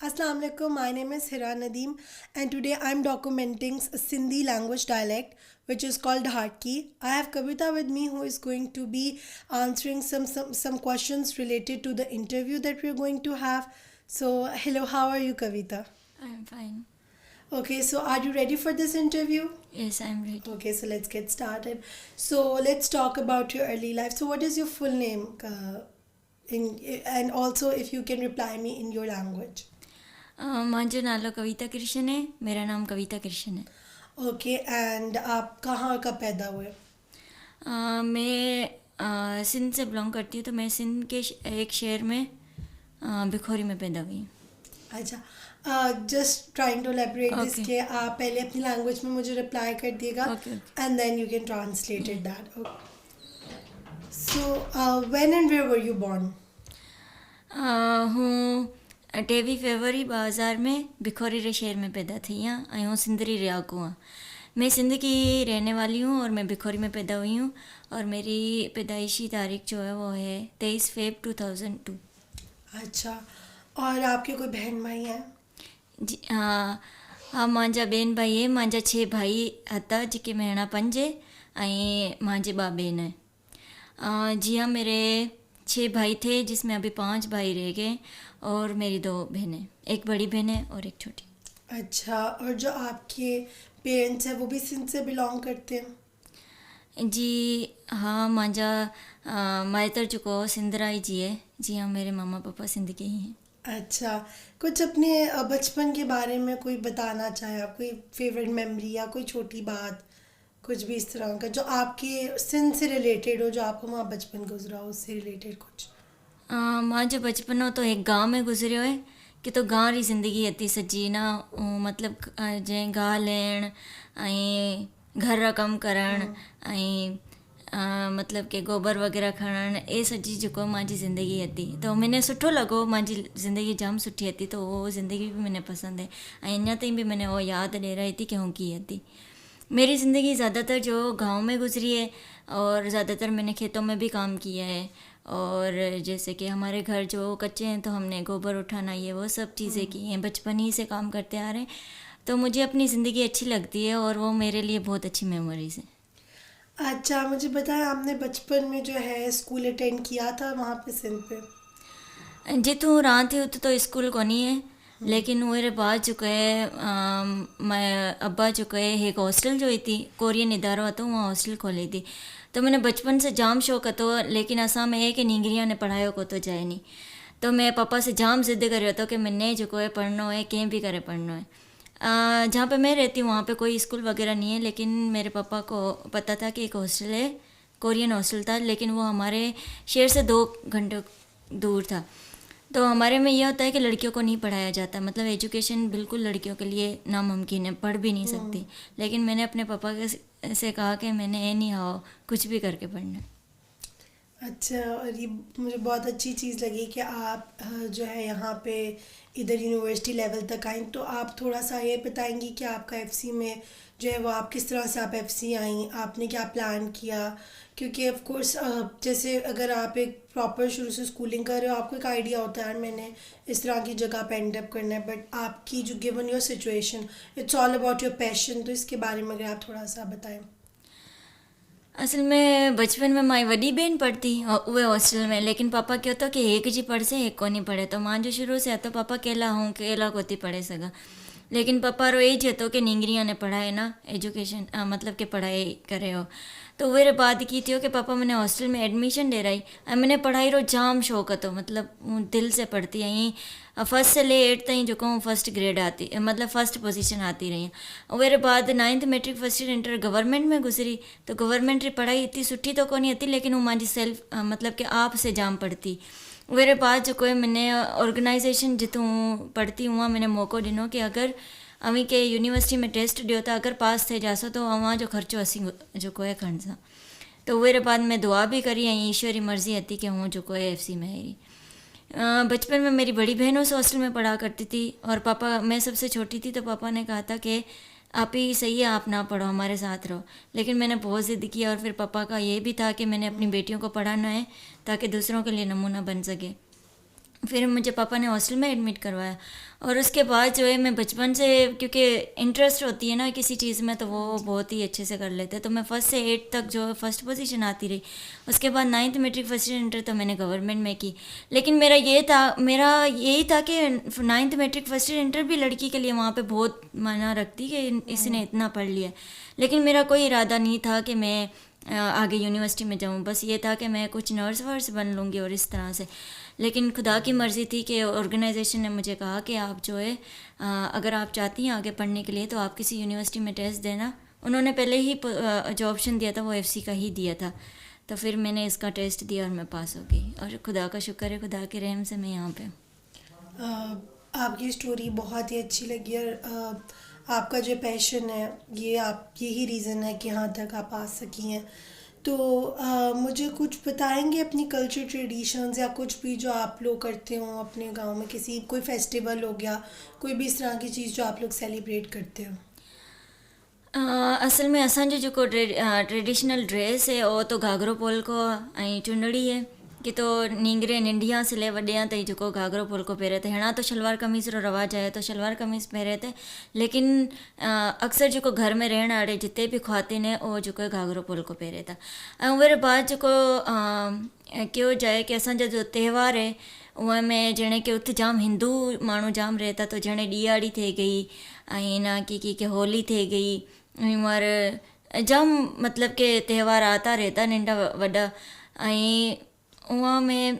Assalamu alaikum. My name is Hira Nadeem, and today I'm documenting Sindhi language dialect, which is called Dharki. I have Kavita with me, who is going to be answering some questions related to the interview that we're going to have. So, hello, how are you, Kavita? I'm fine. Okay, so are you ready for this interview? Yes, I'm ready. Okay, so let's get started. So let's talk about your early life. So, what is your full name? And also, if you can reply me in your language. मुंहिंजो नालो कविता कृष्ण है. मेरा नाम कविता कृष्ण है. Okay and आप कहाँ का पैदा हुए? मैं सिंध से बिलोंग करती हूँ. तो मैं सिंध के एक शहर में भिखोरी में पैदा हुई. अच्छा, just trying to elaborate this Okay. के आप पहले अपनी लैंग्वेज में मुझे रिप्लाई कर दिएगा Okay, and then you can translate it that. So when and where were you born? હું 23 फरवरी 2000 में भिखोरी रे शहर में पैदा थी आहियां ऐं हूँ सिंधरी रियाकू आं. मैं सिंध की रहने वाली हूँ और मैं भिखोरी में पैदा हुई हूँ. और मेरी पैदाइशी तारीख जो है वो है 23 फेब 2002. अच्छा, और आपके कोई बहन भाई हैं? जी हा मुंहिंजा ॿियनि भाई आहे. मुंहिंजा 6 भाई हता जेके महिणा 5 ऐं मुंहिंजे 2 बहन है. जी हाँ, मेरे 6 भाई थे जिसमें अभी 5 भाई रह गए और मेरी 2 बहनें. एक बड़ी बहन है और एक छोटी. अच्छा, और जो आपके पेरेंट्स हैं वो भी सिंध से बिलोंग करते हैं? जी हाँ, मुंहिंजा माइतर जेको सिंधराई जी है. जी हाँ, मेरे मामा पापा सिंध के ही हैं. अच्छा, कुछ अपने बचपन के बारे में कोई बताना चाहे आप? कोई फेवरेट मेमोरी या कोई छोटी बात, कुछ भी इस तरह का जो आपके सिंध से रिलेटेड हो, जो आपको वहाँ बचपन गुजरा हो, उससे रिलेटेड कुछ? मुंहिंजो बचपन तो एक गांव में गुज़रियो है कि तो गांव री ज़िंदगी अती सजी ना. मतलब जंहिं गाह लहण ऐं घर जा कमु करणु ऐं मतलब के गोबर वग़ैरह खणणु, ए सॼी जेको मुंहिंजी ज़िंदगी अती. तो मैंने सुठो लॻो. मुंहिंजी ज़िंदगी जाम सुठी अती. तो वो ज़िंदगी भी मैंने पसंद है ऐं अञा ताईं भी मैंने वो यादि ॾियाराई थी कि हूँ कीअं अती. मेरी ज़िंदगी ज़्यादातर जो गांव में गुजरी है और ज़्यादातर मैंने खेतों में भी काम किया है. और जैसे कि हमारे घर जो कच्चे हैं तो हमने गोबर उठाना, ये वो सब चीज़ें की हैं. बचपन ही से काम करते आ रहे हैं. तो मुझे अपनी ज़िंदगी अच्छी लगती है और वो मेरे लिए बहुत अच्छी मेमोरीज हैं. अच्छा, मुझे बताया आपने बचपन में जो है स्कूल अटेंड किया था वहाँ पे सिंध पे? जितूं रहां थी उते तो स्कूल कोनी है. लेकिन उहे बाद जो है मैं अब्बा जो है एक हॉस्टल जो थी कोरियन इदारो હતો वहाँ हॉस्टल खोली थी. तो मैंने बचपन से जाम शौक़ હતો. लेकिन असां में है कि नींगरिया ने पढ़ायो को तो जाए नहीं. तो मैं पापा से जाम ज़िद करियो तो कि मैंने जो है पढ़ना है, कें भी करे पढ़ना है. जहाँ पे मैं रहती हूँ वहाँ पे कोई स्कूल वगैरह नहीं है. लेकिन मेरे पापा को पता था कि एक हॉस्टल है, कोरियन हॉस्टल था. लेकिन वो हमारे शहर से 2 घंटे दूर था. तो हमारे में यह होता है कि लड़कियों को नहीं पढ़ाया जाता. मतलब एजुकेशन बिल्कुल लड़कियों के लिए नामुमकिन है, पढ़ भी नहीं सकती. लेकिन मैंने अपने पापा के से कहा कि मैंने ये नहीं आओ कुछ भी करके पढ़ना है. अच्छा, और ये मुझे बहुत अच्छी चीज़ लगी कि आप जो है यहाँ पे इधर यूनिवर्सिटी लेवल तक आई. तो आप थोड़ा सा ये बताएंगी कि आपका एफसी में जो है वो आप किस तरह से आप एफसी आई, आपने क्या प्लान किया? क्योंकि ऑफ कोर्स जैसे अगर आप एक प्रॉपर शुरू से स्कूलिंग कर रहे हो, आपको एक आइडिया होता है मैंने इस तरह की जगह पे एंड अप करना है. बट आपकी जो given your situation, it's all about your passion. तो इसके बारे में अगर आप थोड़ा सा बताएं. असल में बचपन में माई वॾी भेण पढ़ती उहे हॉस्टल में. लेकिन पापा कयो तो कि एक जी पढ़ से एक को नहीं पढ़े. तो मुंहिंजो शुरू से तो पापा केला हूँ केला को थी पढ़े सघां. लेकिन पापा रो एज હતો कि नींगरिया ने पढ़ाए ना एजुकेशन मतलब कि पढ़ाई करे हो. तो उहे बाद की थियो कि पापा मैंने हॉस्टल में एडमिशन ॾेराई ऐं मैंने पढ़ाई रो जाम शौक़ु હતો. मतलब दिल से पढ़ती आई. फर्स्ट से ले 8 ताईं जो हूँ फर्स्ट ग्रेड आती, मतलब फर्स्ट पोजीशन आती रही. उहे बाद 9th matric first year inter government में गुजरी. तो गवर्नमेंट री पढ़ाई इतनी सुठी तो कोनी थी. लेकिन वो मुंहिंजी सेल्फ मतलब कि आप से जाम पढ़ती. उहे बाद जो है मैंने ऑर्गेनाइजेशन जितों पढ़ती हुआ मैंने मौक़ो ॾिनो कि अगर अवी के यूनिवर्सिटी में टेस्ट ॾियो त अगर पास थे जासो तो अवां जो ख़र्चो असीं जो है खणसां. तो उहे बाद में दुआ भी करी ऐं ईश्वर जी मर्ज़ी अती कि हूँ जो है एफसी में आई. बचपन में मेरी बड़ी बहन उस हॉस्टल में पढ़ा करती थी और पापा, मैं सबसे छोटी थी तो पापा ने कहा था कि आप ही सही है, आप ना पढ़ो, हमारे साथ रहो. लेकिन मैंने बहुत ज़िद किया और फिर पापा का ये भी था कि मैंने अपनी बेटियों को पढ़ाना है ताकि दूसरों के लिए नमूना बन सके. फिर मुझे पापा ने हॉस्टल में एडमिट करवाया। और उसके बाद जो है मैं बचपन से, क्योंकि इंटरेस्ट होती है ना किसी चीज़ में, तो वो बहुत ही अच्छे से कर लेते हैं। तो मैं फर्स्ट से 8 तक जो फर्स्ट पोजीशन आती रही। उसके बाद 9th matric first year inter तो मैंने गवर्नमेंट में की। लेकिन मेरा यही था कि 9th matric first year inter भी लड़की के लिए वहाँ पे बहुत मायना रखती कि इसने इतना पढ़ लिया। लेकिन मेरा कोई इरादा नहीं था कि मैं आगे यूनिवर्सिटी में जाऊँ। बस ये था कि मैं कुछ नर्स वर्स बन लूँगी और इस तरह से। लेकिन खुदा की मर्ज़ी थी कि ऑर्गेनाइजेशन ने मुझे कहा कि आप जो है अगर आप चाहती हैं आगे पढ़ने के लिए तो आप किसी यूनिवर्सिटी में टेस्ट देना। उन्होंने पहले ही जो ऑप्शन दिया था वो एफसी का ही दिया था। तो फिर मैंने इसका टेस्ट दिया और मैं पास हो गई। और खुदा का शुक्र है, खुदा के रहम से मैं यहाँ पे। आपकी स्टोरी बहुत ही अच्छी लगी और आपका जो पैशन है ये आप यही रीज़न है कि यहाँ तक आप आ सकी हैं। तो मुझे कुछ बताएंगे अपनी कल्चर ट्रेडिशंस या कुछ भी जो आप लोग करते हो अपने गांव में, किसी कोई फेस्टिवल हो गया, कोई भी इस तरह की चीज़ जो आप लोग सेलिब्रेट करते हो? असल में असांजो जेको ट्रेडिशनल ड्रेस है वो तो घाघरो पोलको ऐं चुंडड़ी है कि तो नींगरे निंढिया से ले वॾिया ताईं जेको घाघरो पोलको पहिरे थे। हिणा तो शलवार कमीज़ रो रवाज आहे तो शलवार कमीज़ पहिरे थे। लेकिन अक्सर जेको घर में रहण वारे जिते भी ख़्वातीन है वो जेको घाघरो पोलको पहिरे था। ऐं उहे बाद जेको कयो जाए कि असांजा जो त्योहार है उहे में जणे कि उते जाम हिंदू माण्हू जाम रहता। तो जणे ॾियारी थी गई ऐं ना की होली थी गई और जाम मतलब के त्यौहार आता रहता नंढा वॾा। ऐं उहा में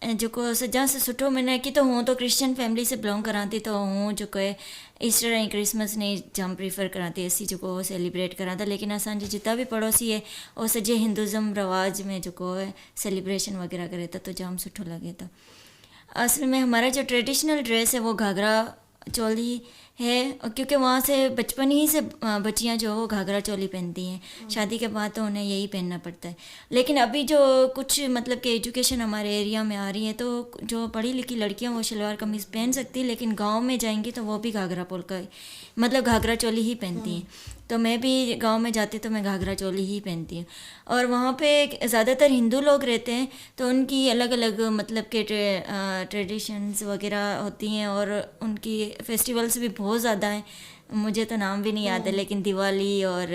जेको सॼा से सुठो मना की तो हूँ तो क्रिश्चियन फैमिली से बिलोंग करां थी। तो हूँ जेको है ईस्टर ऐं क्रिसमस ने जाम प्रीफर करां थी असीं जेको सेलिब्रेट करां था। लेकिन असांजे जिता भी पड़ोसी है वो सॼे हिंदुज़म रवाज में जेको है सेलिब्रेशन वगैरह करे था तो जाम सुठो लगे था। असल में हमारा जो ट्रेडिशनल ड्रेस है वो घाघरा चोली है, क्योंकि वहाँ से बचपन ही से बच्चियाँ जो वो घाघरा चोली पहनती हैं। शादी के बाद तो उन्हें यही पहनना पड़ता है। लेकिन अभी जो कुछ मतलब कि एजुकेशन हमारे एरिया में आ रही है तो जो पढ़ी लिखी लड़कियाँ वो शलवार कमीज़ पहन सकती, लेकिन गांव में जाएंगी तो वो भी घाघरा पोलका मतलब घाघरा चोली ही पहनती हैं। तो मैं भी गांव में जाती तो मैं घाघरा चोली ही पहनती हूँ। और वहाँ पे ज़्यादातर हिंदू लोग रहते हैं तो उनकी अलग अलग मतलब के ट्रेडिशंस वगैरह होती हैं और उनकी फेस्टिवल्स भी बहुत ज़्यादा हैं। मुझे तो नाम भी नहीं याद है, लेकिन दिवाली और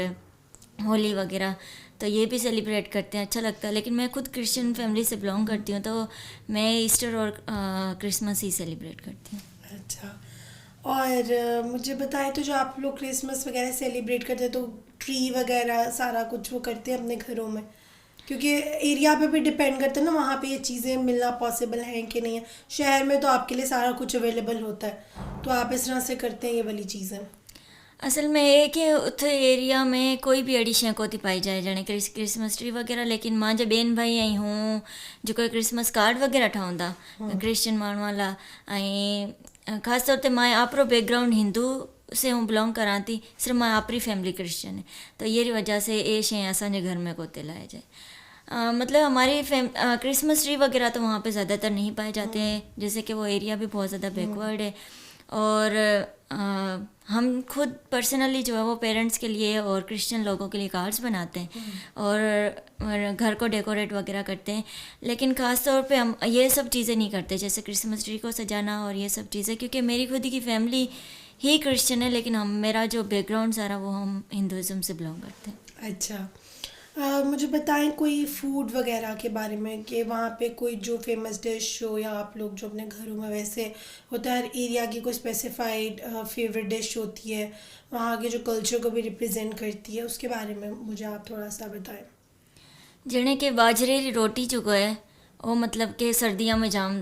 होली वगैरह तो ये भी सेलिब्रेट करते हैं, अच्छा लगता है। लेकिन मैं खुद क्रिश्चियन फैमिली से बिलोंग करती हूँ तो मैं ईस्टर और क्रिसमस ही सेलिब्रेट करती हूँ। अच्छा, और मुझे बताएं तो जो आप लोग क्रिसमस वगैरह सेलिब्रेट करते हैं तो ट्री वगैरह सारा कुछ वो करते हैं अपने घरों में? क्योंकि एरिया पे भी डिपेंड करता है ना वहाँ पे ये चीज़ें मिलना पॉसिबल है कि नहीं है। शहर में तो आपके लिए सारा कुछ अवेलेबल होता है, तो आप इस तरह से करते हैं ये वाली चीज़ें? असल में ये कि उथे एरिया में कोई भी अड़ी शइ कोन थी पाई जाए जणे क्रिसमस ट्री वग़ैरह। लेकिन मां जा ॿियनि भाई ऐं हूँ जेको क्रिसमस कार्ड वग़ैरह ठहंदा क्रिश्चियन माण्हुनि लाइ। ऐं ख़ासि तौर ते मां आपरो बैकग्राउंड हिंदू से हूँ बिलोंग करां थी, सिर्फ़ु मां आपरी फैमिली क्रिश्चियन है तो ये वजह से ये शइ असांजे घर में कोते लाए जाए। मतलब हमारी क्रिसमस ट्री वगैरह तो वहाँ पे ज़्यादातर नहीं पाए जाते हैं, जैसे कि वो एरिया भी बहुत ज़्यादा बैकवर्ड है। और हम खुद पर्सनली जो है वो पेरेंट्स के लिए और क्रिश्चियन लोगों के लिए कार्ड्स बनाते हैं और घर को डेकोरेट वगैरह करते हैं। लेकिन ख़ास तौर पे हम ये सब चीज़ें नहीं करते जैसे क्रिसमस ट्री को सजाना और ये सब चीज़ें, क्योंकि मेरी खुद की फैमिली ही क्रिश्चियन है लेकिन मेरा जो बैकग्राउंड सारा वो हम हिंदुज़म से बिलोंग करते हैं। अच्छा, मुझे बताएं कोई फूड वगैरह के बारे में कि वहाँ पे कोई जो फेमस डिश हो या आप लोग जो अपने घरों में वैसे होता है हर एरिया की कोई स्पेसिफाइड फेवरेट डिश होती है वहाँ के जो कल्चर को भी रिप्रेजेंट करती है, उसके बारे में मुझे आप थोड़ा सा बताएं। जणे कि बाजरे की रोटी जो है वो मतलब कि सर्दियों में जाम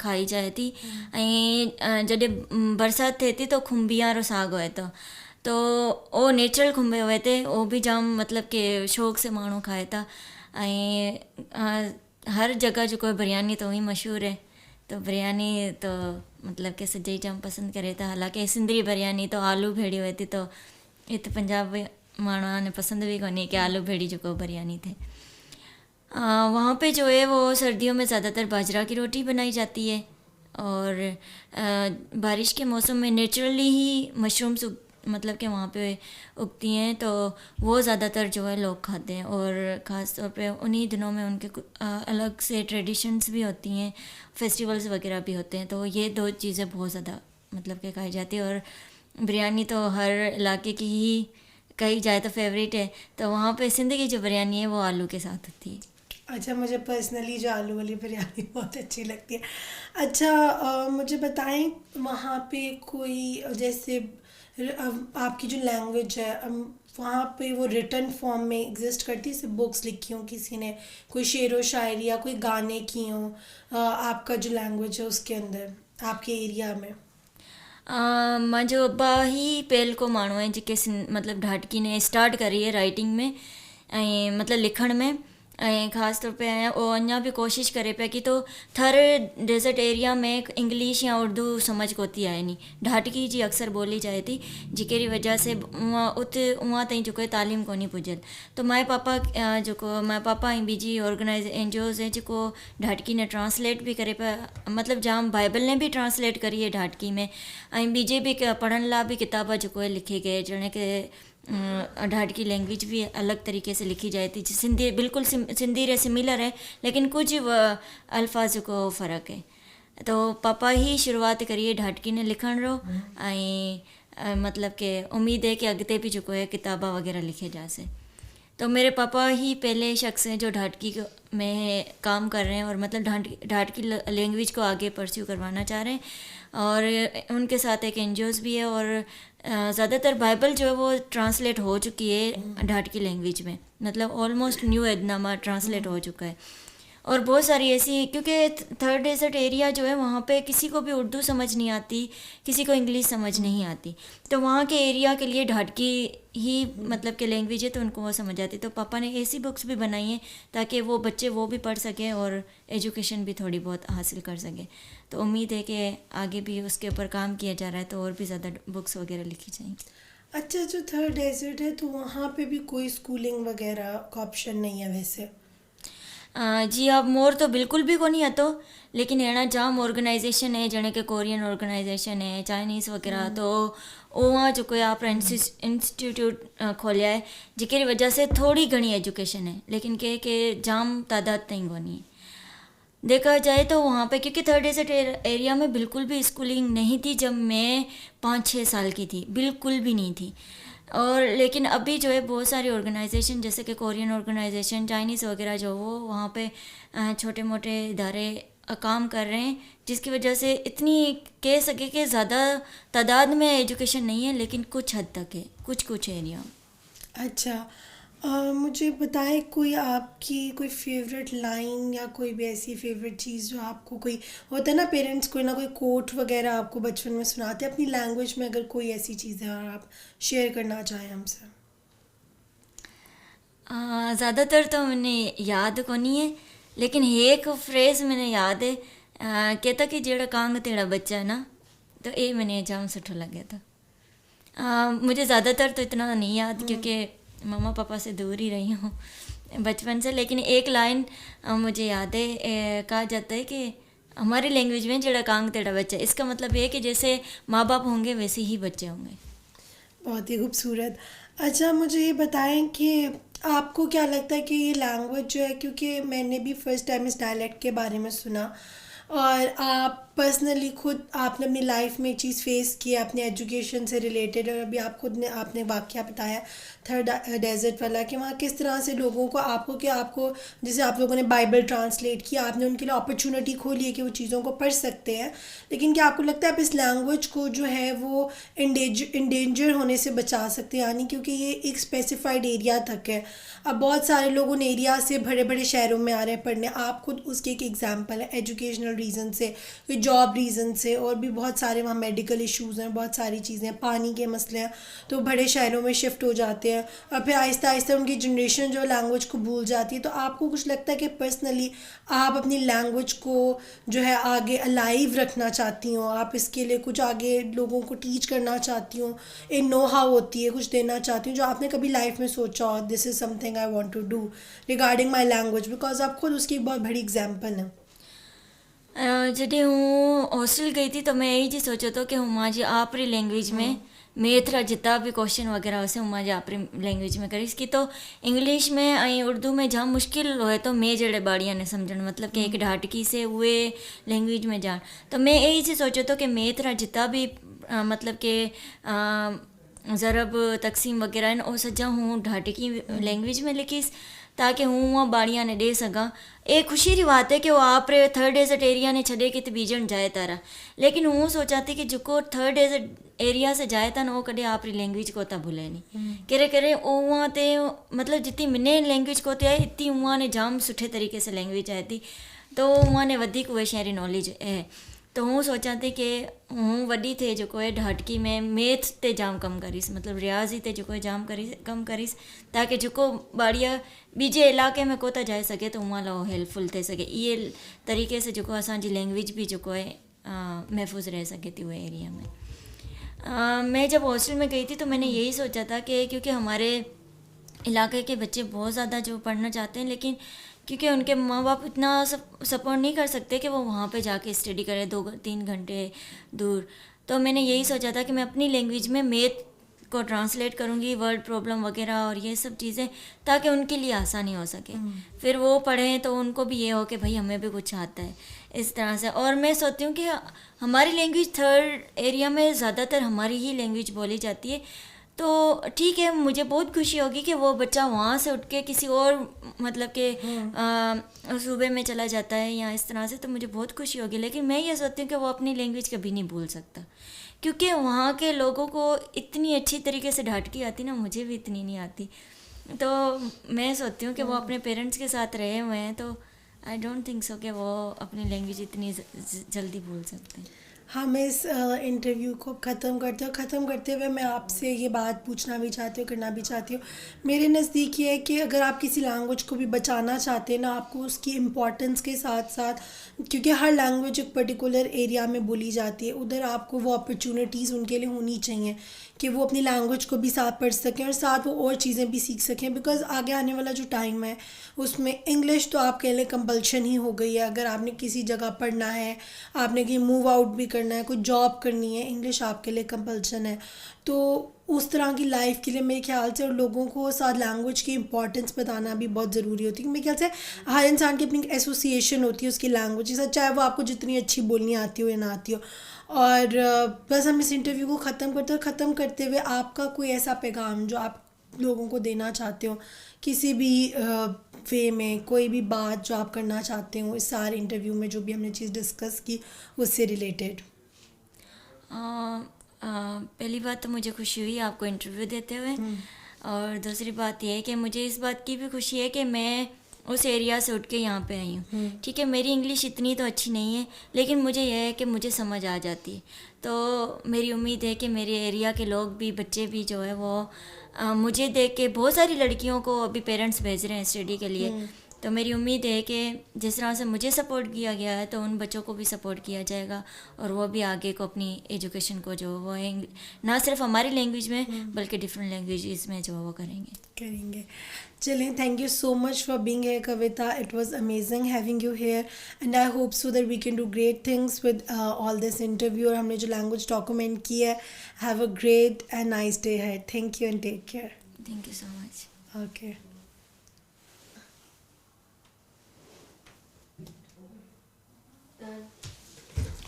खाई जाए थी। ऐं जॾहिं बरसाति थिए थी तो खुंबिया रो साग हुए तो वो नेचुरल खुंबे हुए थे, वो भी जाम मतलब कि शौक़ से माण्हू खाए था। ऐं हर जगह जो कोई बिरयानी तो ही मशहूर है तो बिरयानी तो मतलब कि सॼे जाम पसंद करे था। हालांकि सिंधी बिरयानी तो आलू भेड़ी हुई थी तो इतने पंजाब माण्हू ने पसंद भी कोनी कि आलू भेड़ी जो बिरयानी थे। वहाँ पे जो है वो सर्दियों में ज़्यादातर बाजरा की रोटी बनाई जाती है और बारिश के मौसम में नेचुरली ही मशरूम्स मतलब कि वहाँ पे उगती हैं, तो वो ज़्यादातर जो है लोग खाते हैं। और ख़ास तौर पे उन्हीं दिनों में उनके अलग से ट्रेडिशंस भी होती हैं, फेस्टिवल्स वगैरह भी होते हैं, तो ये दो चीज़ें बहुत ज़्यादा मतलब कि खाई जाती है। और बिरयानी तो हर इलाके की ही कही जाए तो फेवरेट है, तो वहाँ पे सिंध की जो बिरयानी है वो आलू के साथ होती है। अच्छा, मुझे पर्सनली जो आलू वाली बिरयानी बहुत अच्छी लगती है। अच्छा, मुझे बताएं वहाँ पे कोई जैसे आपकी जो लैंग्वेज है, वहाँ पे वो रिटन फॉर्म में एग्जिस्ट करती है, जैसे बुक्स लिखी हों किसी ने, कोई शेर व शायरी या कोई गाने किए हों, आपका जो लैंग्वेज है उसके अंदर आपके एरिया में? मुंहिंजो ॿ ही पहिल को माण्हू आहिनि जेके मतिलबु ढाटकी ने स्टार्ट करी आहे राइटिंग में ऐं मतिलबु लिखण में। ऐं ख़ासि तौर पे उहो अञा बि कोशिशि करे पिया की तो थर डेज़र्ट एरिया में इंग्लिश या उर्दू समझ कोती आहे नी, ढाटकी जी अक्सर बोली जाए थी, जेकरी वजह से उते उहा ताईं जेको आहे तालीम कोन्हे पुॼल। तो माए पापा ऐं ॿी ऑर्गेनाइज एनजीओज़ है जेको ढाटकी ने ट्रांसलेट भी करे पिया, मतिलबु जाम बाइबल ने भी ट्रांसलेट करी है ढाटकी में, ऐं ॿी बि पढ़ण लाइ बि किताब जेको आहे लिखे गए, जणे के ढाटकी लैंग्वेज भी अलग तरीके से लिखी जाए थी। सिंधी बिल्कुल सिंधी रे सिमिलर है, लेकिन कुछ अल्फाज को फ़र्क़ु है। तो पापा ही शुरुआत करी है ढाटकी ने लिखण रो, ऐं मतलब के उम्मीद है कि अॻिते भी जेको है किताबा वगैरह लिखे जासे। तो मेरे पापा ही पहले शख्स हैं जो ढाटकी में काम कर रहे हैं और मतलब ढाटकी लैंग्वेज को आगे परस्यू करवाना चाह रहे हैं। और उनके साथ एक एनजीओज़ भी है, और ज़्यादातर बाइबल जो है वो ट्रांसलेट हो चुकी है ढाटकी लैंग्वेज में, मतलब ऑलमोस्ट न्यू ऐदनामा ट्रांसलेट हो चुका है। और बहुत सारी ऐसी, क्योंकि थर्ड डेजर्ट एरिया जो है वहाँ पे किसी को भी उर्दू समझ नहीं आती, किसी को इंग्लिश समझ नहीं आती, तो वहाँ के एरिया के लिए ढाटकी ही मतलब के लैंग्वेज है, तो उनको वो समझ आती। तो पापा ने ऐसी बुक्स भी बनाई हैं ताकि वो बच्चे वो भी पढ़ सकें और एजुकेशन भी थोड़ी बहुत हासिल कर सकें। तो उम्मीद है कि आगे भी उसके ऊपर काम किया जा रहा है, तो और भी ज़्यादा बुक्स वगैरह लिखी जाएंगी। अच्छा, जो थर्ड डेजर्ट है तो वहाँ पे भी कोई स्कूलिंग वगैरह का ऑप्शन नहीं है वैसे? जी अब मोर तो बिल्कुल भी कोन्हे हतो, लेकिन अहिड़ा जाम ऑर्गेनाइजेशन है जणे के कोरियन ऑर्गेनाइजेशन है, चाइनीज़ वगैरह, तो उहा जेको आहे आप इंस्टीट्यूट खोलिया है, जेकरी वजह से थोड़ी घणी एजुकेशन है, लेकिन के जाम तादाद ताईं कोन्हे। देखा जाए तो वहाँ पे, क्योंकि थर्ड डेजर्ट एरिया में बिल्कुल भी स्कूलिंग नहीं थी जब मैं 5-6 साल की थी, बिल्कुल भी नहीं थी। और लेकिन अभी जो है बहुत सारी ऑर्गेनाइजेशन जैसे कि कोरियन ऑर्गेनाइजेशन, चाइनीज़ वगैरह जो वो वहाँ पे छोटे मोटे इदारे काम कर रहे हैं, जिसकी वजह से इतनी कह सके कि ज़्यादा तादाद में एजुकेशन नहीं है, लेकिन कुछ हद तक है, कुछ एरिया। अच्छा, मुझे बताएं कोई आपकी कोई फेवरेट लाइन या कोई भी ऐसी फेवरेट चीज़ जो आपको, कोई होता है ना पेरेंट्स कोई ना कोई कोट वगैरह आपको बचपन में सुनाते हैं अपनी लैंग्वेज में, अगर कोई ऐसी चीज़ है और आप शेयर करना चाहें हमसे? ज़्यादातर तो मैंने याद कोनी है, लेकिन एक फ्रेज़ मैंने याद है, कहता कि जेड़ा कांग तेड़ा बच्चा है ना, तो ये मैंने जाम सुठो लगे था। मुझे ज़्यादातर तो इतना नहीं याद, क्योंकि मम्मा पापा से दूर ही रही हूँ बचपन से, लेकिन एक लाइन मुझे याद है, कहा जाता है कि हमारी लैंग्वेज में जेड़ा कांग तेड़ा बच्चा, इसका मतलब ये है कि जैसे माँ बाप होंगे वैसे ही बच्चे होंगे। बहुत ही खूबसूरत। अच्छा, मुझे ये बताएं कि आपको क्या लगता है कि ये लैंग्वेज जो है, क्योंकि मैंने भी फर्स्ट टाइम इस डायलेक्ट के बारे में सुना, और आप पर्सनली खुद आपने अपनी लाइफ में चीज़ फेस की है अपने एजुकेशन से रिलेटेड, और अभी आप खुद ने आपने वाक़या बताया थर्ड डेजर्ट वाला कि वहाँ किस तरह से लोगों को आपको जैसे आप लोगों ने बाइबल ट्रांसलेट किया, आपने उनके लिए अपॉर्चुनिटी खोली है कि वो चीज़ों को पढ़ सकते हैं, लेकिन क्या आपको लगता है आप इस लैंग्वेज को जो है वो इंडेंजर होने से बचा सकते हैं? यानी क्योंकि ये एक स्पेसिफाइड एरिया तक है, अब बहुत सारे लोग उन एरिया से बड़े बड़े शहरों में आ रहे हैं पढ़ने, आप खुद उसके एक एग्जांपल है, एजुकेशनल रीज़न से, कोई जॉब रीज़न से, और भी बहुत सारे वहाँ मेडिकल इश्यूज़ हैं, बहुत सारी चीज़ें हैं, पानी के मसले हैं, तो बड़े शहरों में शिफ्ट हो जाते हैं और फिर आहिस्ता आहिस्ता उनकी जनरेशन जो लैंग्वेज को भूल जाती है। तो आपको कुछ लगता है कि पर्सनली आप अपनी लैंग्वेज को जो है आगे अलाइव रखना चाहती हो, आप इसके लिए कुछ आगे लोगों को टीच करना चाहती हो, एक नो हाउ होती है कुछ देना चाहती हूँ जो आपने कभी लाइफ में सोचा हो, this is something I want to do regarding my language, because आप खुद उसकी एक बहुत बड़ी एग्जांपल है। जॾहिं હું હોસ્ટેલ ગઈ હતી તો મેં એ જ સોચ્યો હતો કે હું મારી આપણી લેંગ્વેજ में મેથરા जितना भी क्वेश्चन वग़ैरह हसे હું મારી આપણી લેંગ્વેજ में કરીશ की तो इंग्लिश में ऐं उर्दू में जाम मुश्किल होए तो मैं जहिड़े ॿारनि सम्झणु मतलब कि हिकु ढाटकी से उहे लैंग्वेज में ॼाण तो मैं यही चीज़ सोचो तो कि मेथरा जितना भी मतलब कि ज़रब तक़सीम वग़ैरह आहिनि उहो सॼा हूँ ढाटकी लैंग्वेज में लिखीस ताकि हूँ उहा ॿाड़ियां ने ॾेई सघां ये खुशी की बात है कि वो आप रे थर्ड डेजर्ट एरिया ने छॾे किथे बीजण जाए तारा लेकिन हूँ सोचा थी कि जेको थर्ड डेजर्ट एरिया से जाए था न वो कॾहिं आपरी लैंग्वेज को था भुले नहीं करे करे उहाँ ते मतलब जितनी मिने लैंग्वेज को ते आहे इतनी उहाँ ने जाम सुठे तरीके से लैंग्वेज आहे थी तो उहाँ ने वधीक उहे शहरी नॉलेज है तो हूँ सोचा थी कि हूँ वॾी थिए जेको आहे ढाटकी में मैथ ते जाम कमु करीस मतलब रियाज़ी ते जेको आहे जाम कमु करीस ताकि जेको ॿाड़िया ॿिजे इलाइक़े में को था जाए सघे तो उहा लाइ हेल्पफुल थिए सघे इहे तरीक़े से जेको असांजी लैंग्वेज भी जेको आहे महफ़ूज़ रह सके थी उहे एरिया में मैं जब हॉस्टल में गई थी तो मैंने यही सोचा था कि क्योंकि हमारे इलाके के बच्चे बहुत ज़्यादा जो पढ़ना चाहते हैं लेकिन क्योंकि उनके माँ बाप इतना सपोर्ट नहीं कर सकते कि वो वहाँ पे जाके स्टडी करें 2-3 घंटे दूर तो मैंने यही सोचा था कि मैं अपनी लैंग्वेज में मैथ को ट्रांसलेट करूँगी वर्ड प्रॉब्लम वगैरह और ये सब चीज़ें ताकि उनके लिए आसानी हो सके फिर वो पढ़ें तो उनको भी ये हो कि भाई हमें भी कुछ आता है इस तरह से और मैं सोचती हूँ कि हमारी लैंग्वेज थर्ड एरिया में ज़्यादातर हमारी ही लैंग्वेज बोली जाती है तो ठीक है मुझे बहुत खुशी होगी कि वो बच्चा वहाँ से उठ के किसी और मतलब के सूबे में चला जाता है या इस तरह से तो मुझे बहुत खुशी होगी लेकिन मैं ये सोचती हूँ कि वो अपनी लैंग्वेज कभी नहीं भूल सकता क्योंकि वहाँ के लोगों को इतनी अच्छी तरीके से ढाटकी आती ना मुझे भी इतनी नहीं आती तो मैं सोचती हूँ कि वो अपने पेरेंट्स के साथ रहे हुए हैं तो आई डोंट थिंक सो कि वो अपनी लैंग्वेज इतनी जल्दी भूल सकते हैं हाँ मैं इस इंटरव्यू को ख़त्म करते हुए मैं आपसे ये बात पूछना भी चाहती हूँ करना भी चाहती हूँ मेरे नज़दीक ये है कि अगर आप किसी लैंग्वेज को भी बचाना चाहते हैं ना आपको उसकी इम्पोर्टेंस के साथ साथ क्योंकि हर लैंग्वेज एक पर्टिकुलर एरिया में बोली जाती है उधर आपको वो अपॉर्चुनिटीज़ उनके लिए होनी चाहिए कि वो अपनी लैंग्वेज को भी साथ पढ़ सकें और साथ वो और चीज़ें भी सीख सकें बिकॉज़ आगे आने वाला जो टाइम है उसमें इंग्लिश तो आपके लिए कंपल्शन ही हो गई है अगर आपने किसी जगह पढ़ना है आपने कहीं मूव आउट भी करना है कोई जॉब करनी है इंग्लिश आपके लिए कंपल्शन है तो उस तरह की लाइफ के लिए मेरे ख्याल से और लोगों को साथ लैंग्वेज की इंपॉर्टेंस बताना भी बहुत ज़रूरी होती है मेरे ख्याल से हर इंसान की अपनी एसोसिएशन होती है उसकी लैंग्वेज के साथ चाहे वो आपको जितनी अच्छी बोलनी आती हो या ना आती हो और बस हम इस इंटरव्यू को ख़त्म करते हुए आपका कोई ऐसा पैगाम जो आप लोगों को देना चाहते हो किसी भी वे में कोई भी बात जो आप करना चाहते हो इस सारे इंटरव्यू में जो भी हमने चीज़ डिस्कस की उससे रिलेटेड पहली बात तो मुझे खुशी हुई आपको इंटरव्यू देते हुए और दूसरी बात यह है कि मुझे इस बात की भी खुशी है कि मैं उस एरिया से उठ के यहाँ पे आई हूँ ठीक है मेरी इंग्लिश इतनी तो अच्छी नहीं है लेकिन मुझे यह है कि मुझे समझ आ जाती है तो मेरी उम्मीद है कि मेरे एरिया के लोग भी बच्चे भी जो है वो मुझे देख के बहुत सारी लड़कियों को अभी पेरेंट्स भेज रहे हैं स्टडी के लिए तो मेरी उम्मीद है कि जिस तरह से मुझे सपोर्ट किया गया है तो उन बच्चों को भी सपोर्ट किया जाएगा और वो भी आगे को अपनी एजुकेशन को जो वो ना सिर्फ हमारी लैंग्वेज में बल्कि डिफरेंट लैंग्वेजेस में जो वो करेंगे चलें thank you so much for being here Kavita it was amazing having you here and I hope so that we can do great things with all this interview और हमने जो लैंग्वेज डॉक्यूमेंट की है have a great and nice day है thank you and take care thank you so much okay